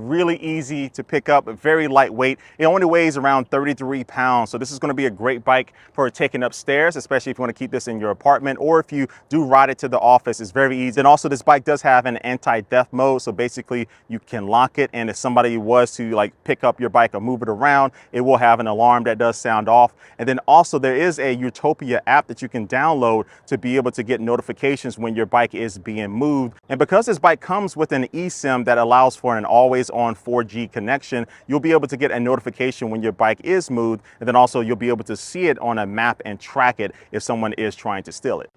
really easy to pick up, very lightweight. It only weighs around 33 pounds. So this is going to be a great bike for taking upstairs, especially if you want to keep this in your apartment, or if you do ride it to the office. It's very easy. And also this bike does have an anti-theft mode. So basically you can lock it, and if somebody was to like pick up your bike or move it around, it will have an alarm that does sound off. And then also there is a Utopia app that you can download to be able to get notifications when your bike is being moved. And because this bike comes with an eSIM that allows for an always on 4G connection, you'll be able to get a notification when your bike is moved. And then also you'll be able to see it on a map and track it if someone is trying to steal it.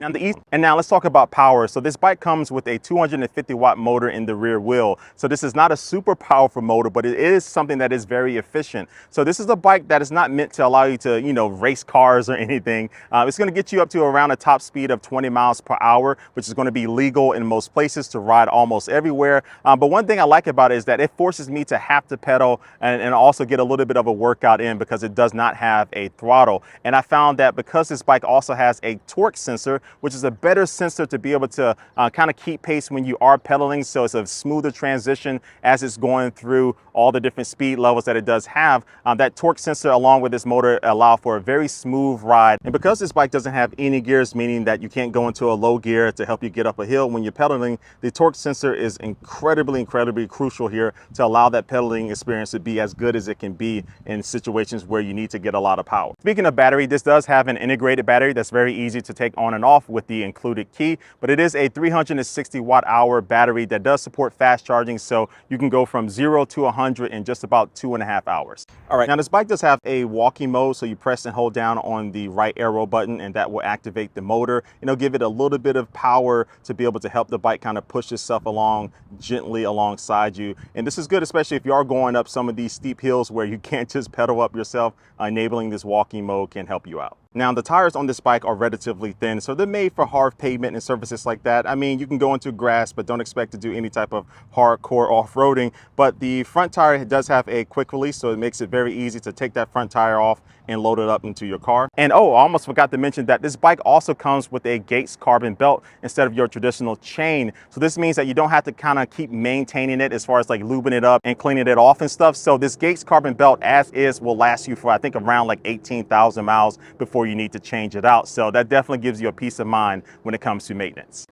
Now let's talk about power. So this bike comes with a 250 watt motor in the rear wheel. So this is not a super powerful motor, but it is something that is very efficient. So this is a bike that is not meant to allow you to, race cars or anything. It's going to get you up to around a top speed of 20 miles per hour, which is going to be legal in most places to ride almost everywhere. But one thing I like about it is that it forces me to have to pedal and also get a little bit of a workout in, because it does not have a throttle. And I found that because this bike also has a torque sensor, which is a better sensor to be able to kind of keep pace when you are pedaling. So it's a smoother transition as it's going through all the different speed levels that it does have. That torque sensor along with this motor allow for a very smooth ride. And because this bike doesn't have any gears, meaning that you can't go into a low gear to help you get up a hill when you're pedaling, the torque sensor is incredibly crucial here to allow that pedaling experience to be as good as it can be in situations where you need to get a lot of power. Speaking of battery, this does have an integrated battery that's very easy to take on and off with the included key, but it is a 360 watt hour battery that does support fast charging, so you can go from 0 to 100 in just about 2.5 hours. All right, now this bike does have a walking mode, so you press and hold down on the right arrow button and that will activate the motor, and it'll give it a little bit of power to be able to help the bike kind of push itself along gently alongside you. And this is good, especially if you are going up some of these steep hills where you can't just pedal up yourself. Enabling this walking mode can help you out. Now, the tires on this bike are relatively thin, so they're made for hard pavement and surfaces like that. I mean, you can go into grass, but don't expect to do any type of hardcore off-roading. But the front tire does have a quick release, so it makes it very easy to take that front tire off and load it up into your car. And oh, I almost forgot to mention that this bike also comes with a Gates carbon belt instead of your traditional chain. So this means that you don't have to kind of keep maintaining it as far as like lubing it up and cleaning it off and stuff. So this Gates carbon belt as is will last you for I think around like 18,000 miles before you need to change it out. So that definitely gives you a peace of mind when it comes to maintenance.